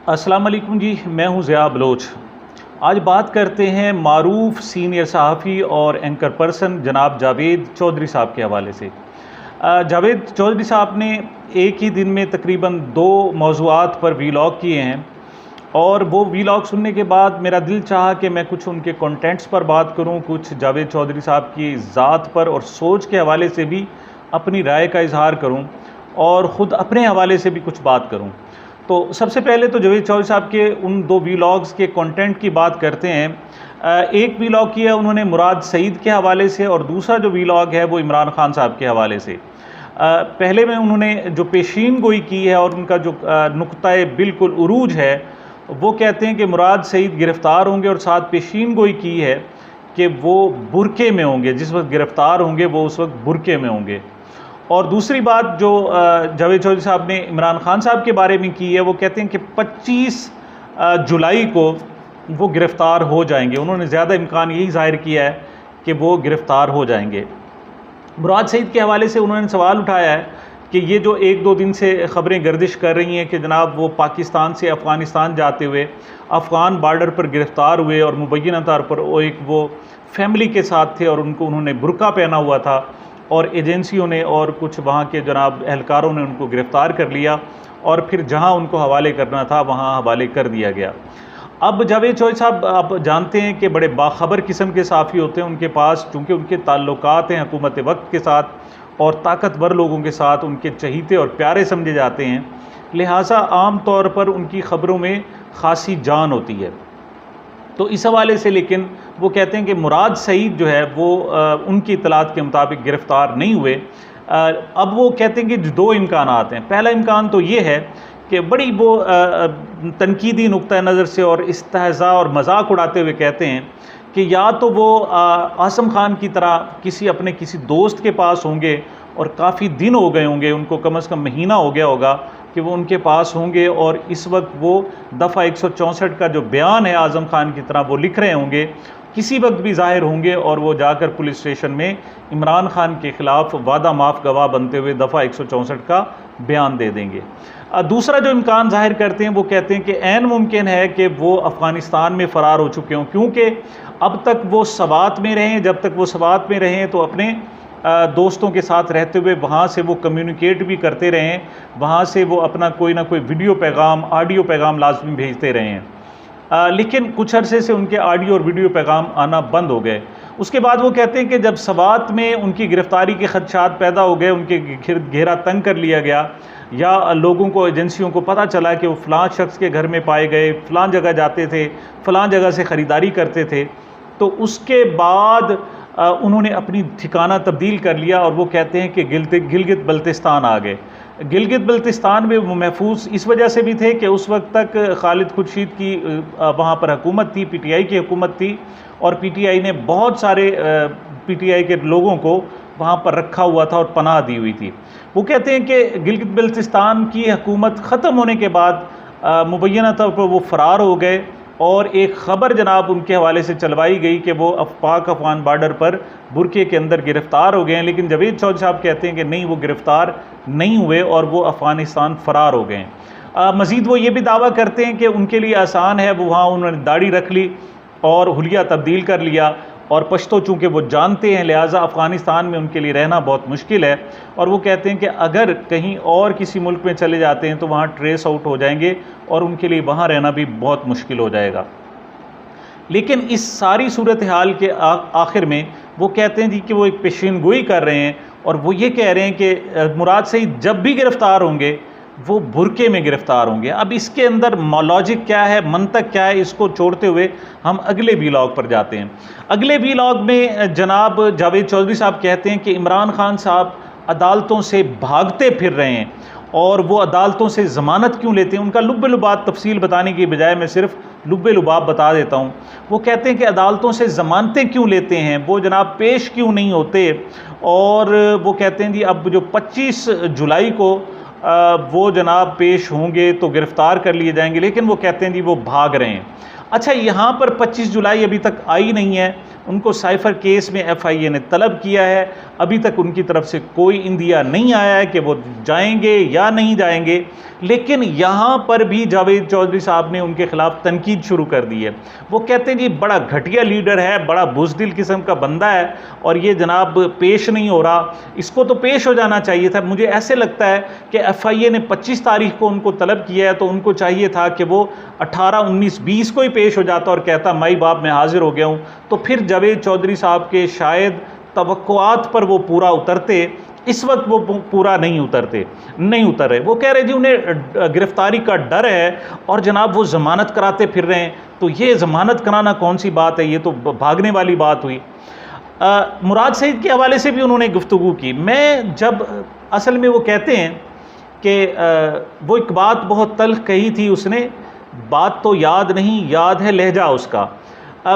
अस्सलाम वालेकुम जी, मैं हूं ज़िया बलोच। आज बात करते हैं मारूफ सीनियर सहाफ़ी और एंकर पर्सन जनाब जावेद चौधरी साहब के हवाले से। जावेद चौधरी साहब ने एक ही दिन में तकरीबन 2 मौज़ूआत पर वीलॉग किए हैं और वो वीलॉग सुनने के बाद मेरा दिल चाहा कि मैं कुछ उनके कंटेंट्स पर बात करूं, कुछ जावेद चौधरी साहब की ज़ात पर और सोच के हवाले से भी अपनी राय का इज़हार करूं और ख़ुद अपने हवाले से भी कुछ बात करूं। तो सबसे पहले तो जावेद चौधरी साहब के उन 2 वीलॉग्स के कंटेंट की बात करते हैं। एक वीलॉग किया उन्होंने मुराद सईद के हवाले से और दूसरा जो वीलॉग है वो इमरान खान साहब के हवाले से। पहले में उन्होंने जो पेशीन गोई की है और उनका जो नुक्ता बिल्कुल उरूज है, वो कहते हैं कि मुराद सईद गिरफ़्तार होंगे और साथ पेशीन गोई की है कि वो बुरके में होंगे, जिस वक्त गिरफ़्तार होंगे वो उस वक्त बुरके में होंगे। और दूसरी बात जो जावेद चौधरी साहब ने इमरान खान साहब के बारे में की है, वो कहते हैं कि 25 जुलाई को वो गिरफ़्तार हो जाएंगे। उन्होंने ज़्यादा इम्कान यही ज़ाहिर किया है कि वो गिरफ़्तार हो जाएंगे। मुराद सईद के हवाले से उन्होंने सवाल उठाया है कि ये जो 1-2 दिन से ख़बरें गर्दिश कर रही हैं कि जनाब वो पाकिस्तान से अफ़गानिस्तान जाते हुए अफ़गान बॉर्डर पर गिरफ़्तार हुए और मुबैना तौर पर वो फैमिली के साथ थे और उन्होंने बुर्का पहना हुआ था और एजेंसियों ने और कुछ वहाँ के जनाब एहलकारों ने उनको गिरफ़्तार कर लिया और फिर जहाँ उनको हवाले करना था वहाँ हवाले कर दिया गया। अब जावेद चौधरी साहब आप जानते हैं कि बड़े बाखबर किस्म के साफ़ी होते हैं, उनके पास चूँकि उनके ताल्लुकात हैं हुकूमत वक्त के साथ और ताकतवर लोगों के साथ, उनके चहीते और प्यारे समझे जाते हैं, लिहाजा आम तौर पर उनकी ख़बरों में ख़ासी जान होती है। तो इस हवाले से लेकिन वो कहते हैं कि मुराद सईद जो है वो उनकी इतलात के मुताबिक गिरफ़्तार नहीं हुए। अब वो कहते हैं कि 2 इम्कानात हैं। पहला इम्कान तो ये है कि बड़ी वो तनकीदी नुक्ता नज़र से और इस्तेहज़ा और मजाक उड़ाते हुए कहते हैं कि या तो वो आज़म खान की तरह किसी दोस्त के पास होंगे और काफ़ी दिन हो गए होंगे, उनको कम से कम महीना हो गया होगा कि वो उनके पास होंगे और इस वक्त वो दफ़ा 164 का जो बयान है आज़म खान की तरह वो लिख रहे होंगे, किसी वक्त भी ज़ाहिर होंगे और वो जाकर पुलिस स्टेशन में इमरान खान के ख़िलाफ़ वादा माफ़ गवाह बनते हुए दफ़ा 164 का बयान दे देंगे। दूसरा जो इम्कान ज़ाहिर करते हैं वो कहते हैं कि ऐन मुमकिन है कि वो अफ़गानिस्तान में फ़रार हो चुके हों, क्योंकि अब तक वो सवात में रहें। जब तक वो सवात में रहें तो अपने दोस्तों के साथ रहते हुए वहाँ से वो कम्युनिकेट भी करते रहें, वहाँ से वो अपना कोई ना कोई वीडियो पैगाम, ऑडियो पैगाम लाजमी भेजते रहें। लेकिन कुछ अरसे से उनके ऑडियो और वीडियो पैगाम आना बंद हो गए। उसके बाद वो कहते हैं कि जब सवात में उनकी गिरफ़्तारी के खदशात पैदा हो गए, उनके घेरा तंग कर लिया गया या लोगों को, एजेंसियों को पता चला कि वो फ़लाँ शख्स के घर में पाए गए, फ़लाँ जगह जाते थे, फ़लाँ जगह से ख़रीदारी करते थे, तो उसके बाद उन्होंने अपनी ठिकाना तब्दील कर लिया और वो कहते हैं कि गिलगित बल्तिस्तान आ गए। गिलगित बल्तिस्तान में वो महफूज इस वजह से भी थे कि उस वक्त तक खालिद खुर्शीद की वहाँ पर हुकूमत थी, पीटीआई की हुकूमत थी और पीटीआई ने बहुत सारे पीटीआई के लोगों को वहाँ पर रखा हुआ था और पनाह दी हुई थी। वो कहते हैं कि गिलगित बल्तिस्तान की हुकूमत ख़त्म होने के बाद मुबैना तौर पर वो फ़रार हो गए और एक ख़बर जनाब उनके हवाले से चलवाई गई कि वो पाक अफ़गान बॉर्डर पर बुरके के अंदर गिरफ़्तार हो गए हैं। लेकिन जावेद चौधरी साहब कहते हैं कि नहीं, वो गिरफ़्तार नहीं हुए और वो अफ़गानिस्तान फ़रार हो गए हैं। मज़ीद वो ये भी दावा करते हैं कि उनके लिए आसान है, वो वहाँ उन्होंने दाढ़ी रख ली और हुलिया तब्दील कर लिया और पश्तो चूँकि वो जानते हैं, लिहाजा अफ़गानिस्तान में उनके लिए रहना बहुत मुश्किल है। और वो कहते हैं कि अगर कहीं और किसी मुल्क में चले जाते हैं तो वहाँ ट्रेस आउट हो जाएंगे और उनके लिए वहाँ रहना भी बहुत मुश्किल हो जाएगा। लेकिन इस सारी सूरत हाल के आखिर में वो कहते हैं जी कि वो एक पेशीन गोई कर रहे हैं और वो ये कह रहे हैं कि मुराद सईद जब भी गिरफ़्तार होंगे वो बुरके में गिरफ़्तार होंगे। अब इसके अंदर लॉजिक क्या है, मंतक क्या है, इसको छोड़ते हुए हम अगले वीलॉग पर जाते हैं। अगले वीलॉग में जनाब जावेद चौधरी साहब कहते हैं कि इमरान खान साहब अदालतों से भागते फिर रहे हैं और वो अदालतों से ज़मानत क्यों लेते हैं। उनका लुब्बे-लुबाब तफसील बताने की बजाय मैं सिर्फ लुब्बे-लुबाब बता देता हूँ। वो कहते हैं कि अदालतों से ज़मानतें क्यों लेते हैं, वो जनाब पेश क्यों नहीं होते। और वो कहते हैं जी अब जो 25 जुलाई को वो जनाब पेश होंगे तो गिरफ़्तार कर लिए जाएंगे, लेकिन वो कहते हैं जी वो भाग रहे हैं। अच्छा, यहाँ पर 25 जुलाई अभी तक आई नहीं है, उनको साइफर केस में FIA ने तलब किया है, अभी तक उनकी तरफ से कोई इंदिया नहीं आया है कि वो जाएंगे या नहीं जाएंगे। लेकिन यहाँ पर भी जावेद चौधरी साहब ने उनके खिलाफ तनकीद शुरू कर दी है। वो कहते हैं जी बड़ा घटिया लीडर है, बड़ा बुज़दिल किस्म का बंदा है और ये जनाब पेश नहीं हो रहा, इसको तो पेश हो जाना चाहिए था। मुझे ऐसे लगता है कि FIA ने 25 तारीख को उनको तलब किया है, तो उनको चाहिए था कि वो 18, 19, 20 को ही पेश हो जाता और कहता माई बाप मैं हाजिर हो गया हूँ, तो फिर जावेद चौधरी साहब के शायद तवक्कुआत पर वो पूरा उतरते। इस वक्त वो पूरा नहीं उतर रहे। वो कह रहे जी उन्हें गिरफ्तारी का डर है और जनाब वो ज़मानत कराते फिर रहे हैं। तो ये ज़मानत कराना कौन सी बात है, ये तो भागने वाली बात हुई। मुराद सईद के हवाले से भी उन्होंने गुफ्तगू की। मैं जब असल में वो कहते हैं कि वो एक बात बहुत तल्ख कही थी उसने, बात तो याद नहीं, याद है लहजा उसका।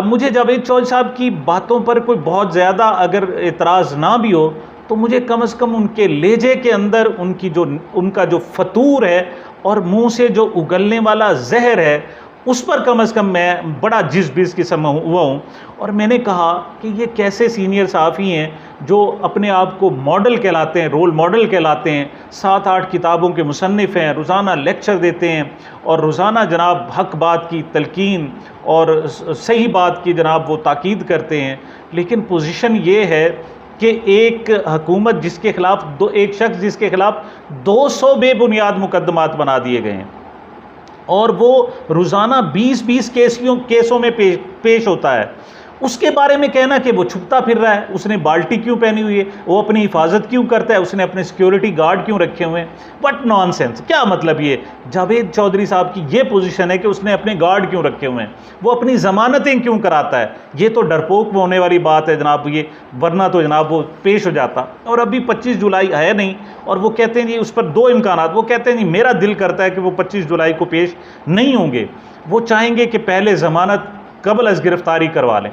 मुझे जावेद चौधरी साहब की बातों पर कोई बहुत ज़्यादा अगर एतराज़ ना भी हो, तो मुझे कम से कम उनके लहजे के अंदर उनका जो फतूर है और मुंह से जो उगलने वाला जहर है, उस पर कम से कम मैं बड़ा जिस किस्म हुआ हूँ। और मैंने कहा कि ये कैसे सीनियर सहाफ़ी हैं जो अपने आप को मॉडल कहलाते हैं, रोल मॉडल कहलाते हैं, 7-8 किताबों के मुसन्निफ़ हैं, रोज़ाना लेक्चर देते हैं और रोज़ाना जनाब हक़ बात की तलकीन और सही बात की जनाब वो ताकीद करते हैं। लेकिन पोजीशन ये है कि एक हुकूमत जिसके खिलाफ एक शख्स जिसके खिलाफ 200 बेबुनियाद मुकदमात बना दिए गए हैं और वो रोज़ाना 20-20 केसों में पेश होता है, उसके बारे में कहना कि वो छुपता फिर रहा है, उसने बाल्टी क्यों पहनी हुई है, वो अपनी हिफाजत क्यों करता है, उसने अपने सिक्योरिटी गार्ड क्यों रखे हुए हैं, व्हाट नॉनसेंस। क्या मतलब ये जावेद चौधरी साहब की ये पोजीशन है कि उसने अपने गार्ड क्यों रखे हुए हैं, वो अपनी ज़मानतें क्यों कराता है। ये तो डरपोक होने वाली बात है जनाब ये, वरना तो जनाब वो पेश हो जाता। और अभी 25 जुलाई है नहीं और वो कहते हैं जी उस पर 2 इम्कानात। वो कहते हैं जी मेरा दिल करता है कि वो 25 जुलाई को पेश नहीं होंगे, वो चाहेंगे कि पहले ज़मानत कबल अज़ गिरफ़्तारी करवा लें।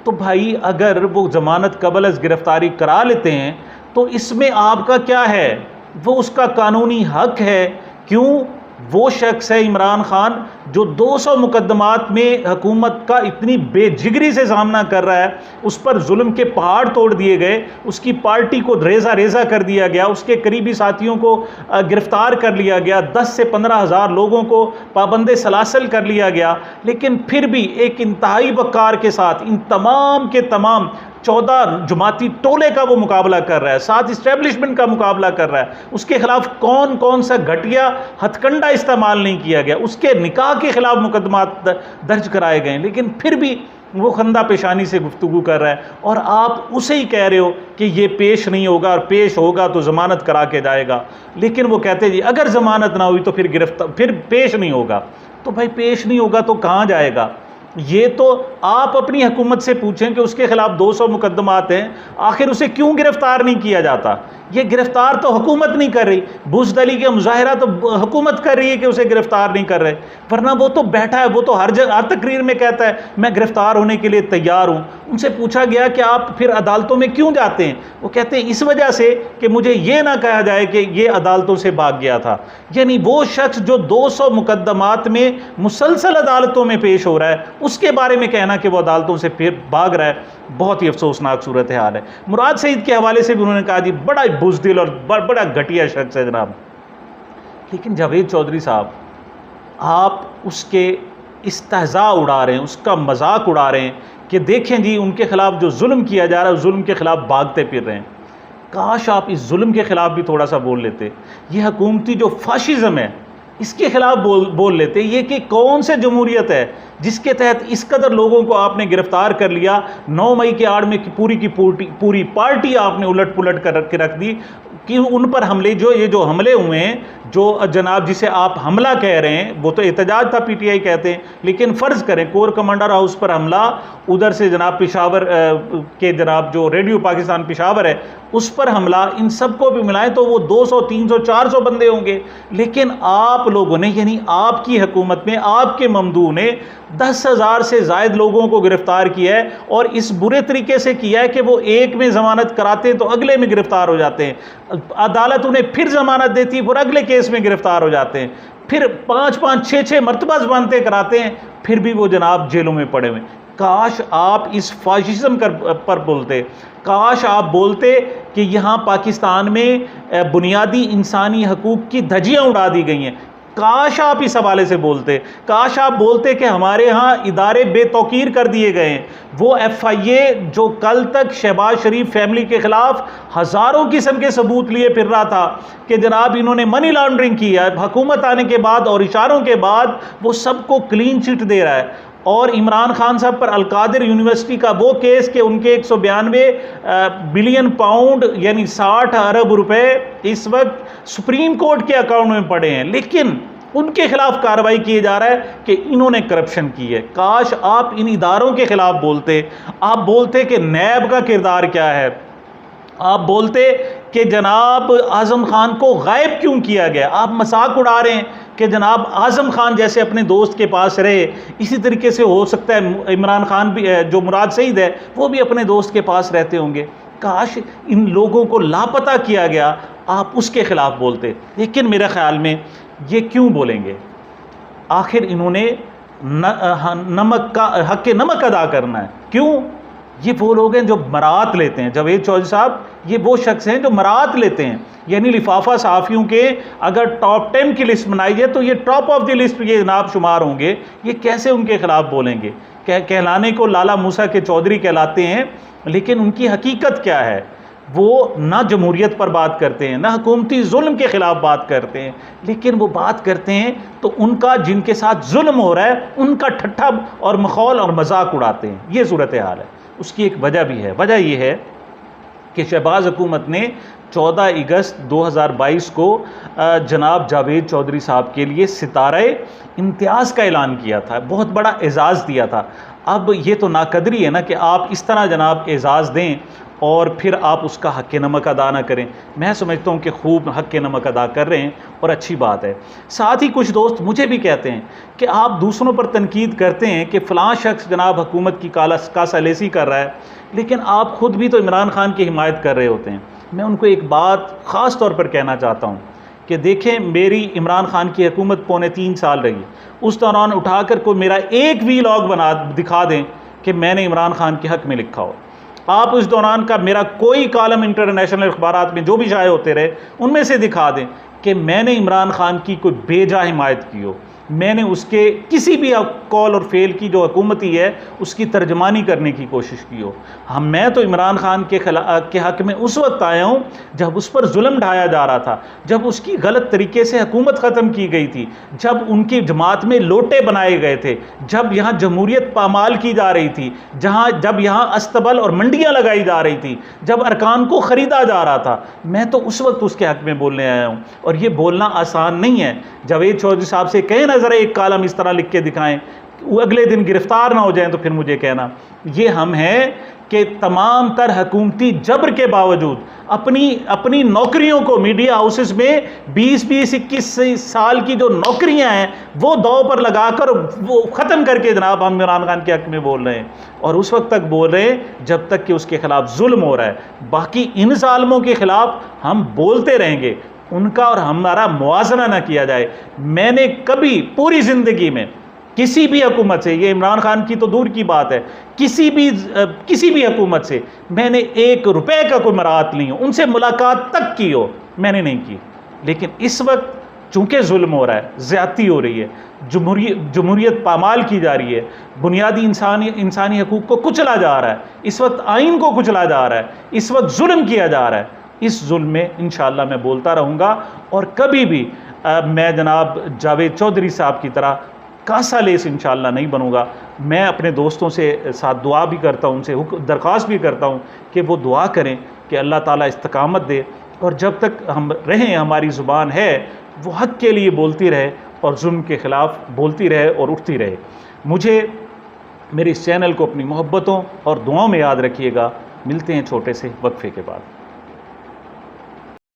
तो भाई अगर वो ज़मानत कबल अज़ गिरफ़्तारी करा लेते हैं तो इसमें आपका क्या है, वो उसका कानूनी हक है। क्यों? वो शख्स है इमरान खान जो 200 मुकदमात में हुकूमत का इतनी बेजिगरी से सामना कर रहा है, उस पर जुल्म के पहाड़ तोड़ दिए गए, उसकी पार्टी को रेज़ा रेज़ा कर दिया गया, उसके करीबी साथियों को गिरफ़्तार कर लिया गया, 10 से 15 हज़ार लोगों को पाबंदे सलासल कर लिया गया। लेकिन फिर भी एक इंतहाई वक़ार के साथ इन तमाम के तमाम 14 जमाती टोले का वो मुकाबला कर रहा है, 7 इस्टेब्लिशमेंट का मुकाबला कर रहा है। उसके खिलाफ कौन कौन सा घटिया हथकंडा इस्तेमाल नहीं किया गया, उसके निकाह के खिलाफ मुकदमात दर्ज कराए गए, लेकिन फिर भी वो खंदा पेशानी से गुफ्तगू कर रहा है। और आप उसे ही कह रहे हो कि ये पेश नहीं होगा और पेश होगा तो ज़मानत करा के जाएगा। लेकिन वो कहते हैं जी अगर ज़मानत ना हुई तो फिर पेश नहीं होगा। तो भाई पेश नहीं होगा तो कहाँ जाएगा? ये तो आप अपनी हुकूमत से पूछें कि उसके खिलाफ 200 मुकदमात हैं, आखिर उसे क्यों गिरफ्तार नहीं किया जाता? ये गिरफ्तार तो हुकूमत नहीं कर रही, बुज़दिली के मुजाहिरा तो हुकूमत कर रही है कि उसे गिरफ्तार नहीं कर रहे, वरना वो तो बैठा है, वो तो हर तकरीर में कहता है मैं गिरफ्तार होने के लिए तैयार हूँ। उनसे पूछा गया कि आप फिर अदालतों में क्यों जाते हैं? वो कहते हैं इस वजह से कि मुझे ये ना कहा जाए कि ये अदालतों से भाग गया था। यानी वो शख्स जो 200 मुकदमात में मुसलसल अदालतों में पेश हो रहा है, उसके बारे में कहना कि वो अदालतों से फिर भाग रहा है, बहुत ही अफसोसनाक सूरत हाल है। मुराद सईद के हवाले से भी उन्होंने कहा जी बड़ा बुज़दिल और बड़ा घटिया शख्स है जनाब। लेकिन जावेद चौधरी साहब, आप उसके इस्तेहज़ा उड़ा रहे हैं, उसका मजाक उड़ा रहे हैं कि देखें जी उनके खिलाफ जो जुल्म किया जा रहा है, जुल्म के खिलाफ भागते फिर रहे हैं। काश आप इस जुल्म के खिलाफ भी थोड़ा सा बोल लेते। ये हुकूमती जो फाशिज़म है इसके खिलाफ बोल लेते। ये कि कौन से जमहूरियत है जिसके तहत इस कदर लोगों को आपने गिरफ्तार कर लिया, 9 मई के आड़ में पूरी पार्टी आपने उलट पुलट कर रख दी कि उन पर हमले ये जो हमले हुए हैं, जो जनाब जिसे आप हमला कह रहे हैं, वो तो एहतजाज था PTI कहते हैं, लेकिन फ़र्ज़ करें कोर कमांडर हाउस पर हमला, उधर से जनाब पेशावर के जनाब जो रेडियो पाकिस्तान पेशावर है उस पर हमला, इन सब को भी मिलाएं तो वो 200, 300, 400 बंदे होंगे। लेकिन आप लोगों ने, यानी आपकी हुकूमत में, आपके ममदू ने 10,000 से ज़ायद लोगों को गिरफ्तार किया है और इस बुरे तरीके से किया है कि वो एक में ज़मानत कराते हैं तो अगले में गिरफ्तार हो जाते हैं, अदालत उन्हें फिर ज़मानत देती है और अगले केस में गिरफ्तार हो जाते हैं, फिर 5-5, 6-6 मरतबा ज़मानतें कराते हैं फिर भी वो जनाब जेलों में पड़े हुए। काश आप इस फाशिज्म पर बोलते, काश आप बोलते कि यहाँ पाकिस्तान में बुनियादी इंसानी हकूक़ की धज्जियाँ उड़ा दी गई हैं। काश आप इस हवाले से बोलते, काश आप बोलते कि हमारे यहाँ इदारे बेतौकीर कर दिए गए हैं। वो FIA जो कल तक शहबाज शरीफ फैमिली के ख़िलाफ़ हज़ारों किस्म के सबूत लिए फिर रहा था कि जनाब इन्होंने मनी लॉन्ड्रिंग की है, हुकूमत आने के बाद और इशारों के बाद वो सबको क्लीन चिट दे रहा है। और इमरान खान साहब पर अलकादिर यूनिवर्सिटी का वो केस कि उनके 192 बिलियन पाउंड यानी 60 अरब रुपए इस वक्त सुप्रीम कोर्ट के अकाउंट में पड़े हैं, लेकिन उनके खिलाफ कार्रवाई किए जा रहा है कि इन्होंने करप्शन की है। काश आप इन इदारों के खिलाफ बोलते, आप बोलते कि नैब का किरदार क्या है, आप बोलते कि जनाब आज़म खान को गायब क्यों किया गया। आप मजाक उड़ा रहे हैं कि जनाब आज़म खान जैसे अपने दोस्त के पास रहे, इसी तरीके से हो सकता है इमरान खान भी, जो मुराद सईद है, वो भी अपने दोस्त के पास रहते होंगे। काश इन लोगों को लापता किया गया, आप उसके ख़िलाफ़ बोलते। लेकिन मेरे ख़्याल में ये क्यों बोलेंगे, आखिर इन्होंने नमक का हक़ नमक अदा करना है। क्यों? ये वो लोग हैं जो मरात लेते हैं। जावेद चौधरी साहब ये वो शख्स हैं जो मरात लेते हैं, यानी लिफाफा सहाफ़ियों के अगर टॉप 10 की लिस्ट बनाई जाए तो ये टॉप ऑफ द लिस्ट ये जनाब शुमार होंगे। ये कैसे उनके ख़िलाफ़ बोलेंगे? कहलाने को लाला मूसा के चौधरी कहलाते हैं, लेकिन उनकी हकीकत क्या है? वो ना जमहूरियत पर बात करते हैं, ना हुकूमती जुल्म के ख़िलाफ़ बात करते हैं, लेकिन वो बात करते हैं तो उनका जिनके साथ जुल्म हो रहा है उनका ठट्ठा और मखौल और मजाक उड़ाते हैं। ये सूरत हाल है। उसकी एक वजह भी है। वजह यह है कि शहबाज हुकूमत ने 14 अगस्त 2022 को जनाब जावेद चौधरी साहब के लिए सितारे इम्तियाज़ का ऐलान किया था, बहुत बड़ा एजाज़ दिया था। अब ये तो नाकदरी है ना कि आप इस तरह जनाब एजाज़ दें और फिर आप उसका हक़ नमक अदा ना करें। मैं समझता हूँ कि खूब हक़ नमक अदा कर रहे हैं और अच्छी बात है। साथ ही कुछ दोस्त मुझे भी कहते हैं कि आप दूसरों पर तनकीद करते हैं कि फ़लाँ शख्स जनाब हुकूमत की कासालेसी कर रहा है, लेकिन आप ख़ुद भी तो इमरान खान की हिमायत कर रहे होते हैं। मैं उनको एक बात ख़ास तौर पर कहना चाहता हूँ कि देखें, मेरी इमरान खान की हुकूमत पौने 3 साल रही। उस दौरान उठाकर कोई मेरा एक वीलॉग बना दिखा दें कि मैंने इमरान खान के हक़ में लिखा हो। आप उस दौरान का मेरा कोई कॉलम इंटरनेशनल अखबारात में जो भी शाये होते रहे उनमें से दिखा दें कि मैंने इमरान खान की कोई बेजा हिमायत की हो, मैंने उसके किसी भी कॉल और फेल की जो हुकूमती है उसकी तर्जमानी करने की कोशिश की हो। मैं तो इमरान खान के हक़ में उस वक्त आया हूँ जब उस पर जुल्म ढाया जा रहा था, जब उसकी गलत तरीके से हुकूमत ख़त्म की गई थी, जब उनकी जमात में लोटे बनाए गए थे, जब यहाँ जमहूरियत पामाल की जा रही थी, जब यहाँ अस्तबल और मंडियाँ लगाई जा रही थी, जब अरकान को ख़रीदा जा रहा था, मैं तो उस वक्त उसके हक़ में बोलने आया हूँ। और ये बोलना आसान नहीं है। जावेद चौधरी साहब से कहें ना ज़रा एक कालम इस तरह लिख के दिखाएं, वो अगले दिन गिरफ्तार ना हो जाएं तो फिर मुझे कहना। ये हम हैं कि तमाम तर हुकूमती जबर के बावजूद अपनी नौकरियों को मीडिया हाउसेस में 20-21 साल की जो नौकरियां हैं वो दाव पर लगाकर वो ख़त्म करके जनाब हम इमरान खान के हक़ में बोल रहे हैं, और उस वक्त तक बोल रहे हैं जब तक कि उसके ख़िलाफ़ जुल्म हो रहा है। बाकी इन ज़ालिमों के ख़िलाफ़ हम बोलते रहेंगे, उनका और हमारा मुआवजा ना किया जाए। मैंने कभी पूरी ज़िंदगी में किसी भी हुकूमत से, ये इमरान खान की तो दूर की बात है, किसी भी हुकूमत से मैंने 1 रुपए का कोई मराहत नहीं हो, उनसे मुलाकात तक की हो मैंने नहीं की। लेकिन इस वक्त चूँकि जुल्म हो रहा है, ज़्यादती हो रही है, जमहूरियत पामाल की जा रही है, बुनियादी इंसानी हकूक़ को कुचला जा रहा है, इस वक्त आइन को कुचला जा रहा है, इस वक्त जुल्म किया जा रहा है। इस जुल्म में इंशाअल्लाह मैं बोलता रहूँगा और कभी भी मैं जनाब जावेद चौधरी साहब की तरह कासालेस इंशाअल्लाह नहीं बनूँगा। मैं अपने दोस्तों से साथ दुआ भी करता हूँ, उनसे दरख्वास्त भी करता हूँ कि वो दुआ करें कि अल्लाह ताला इस्तकामत दे, और जब तक हम रहें हमारी ज़ुबान है वो हक़ के लिए बोलती रहे और जुल्म के ख़िलाफ़ बोलती रहे और उठती रहे। मुझे मेरे इस चैनल को अपनी मोहब्बतों और दुआओं में याद रखिएगा। मिलते हैं छोटे से वक्फे के बाद।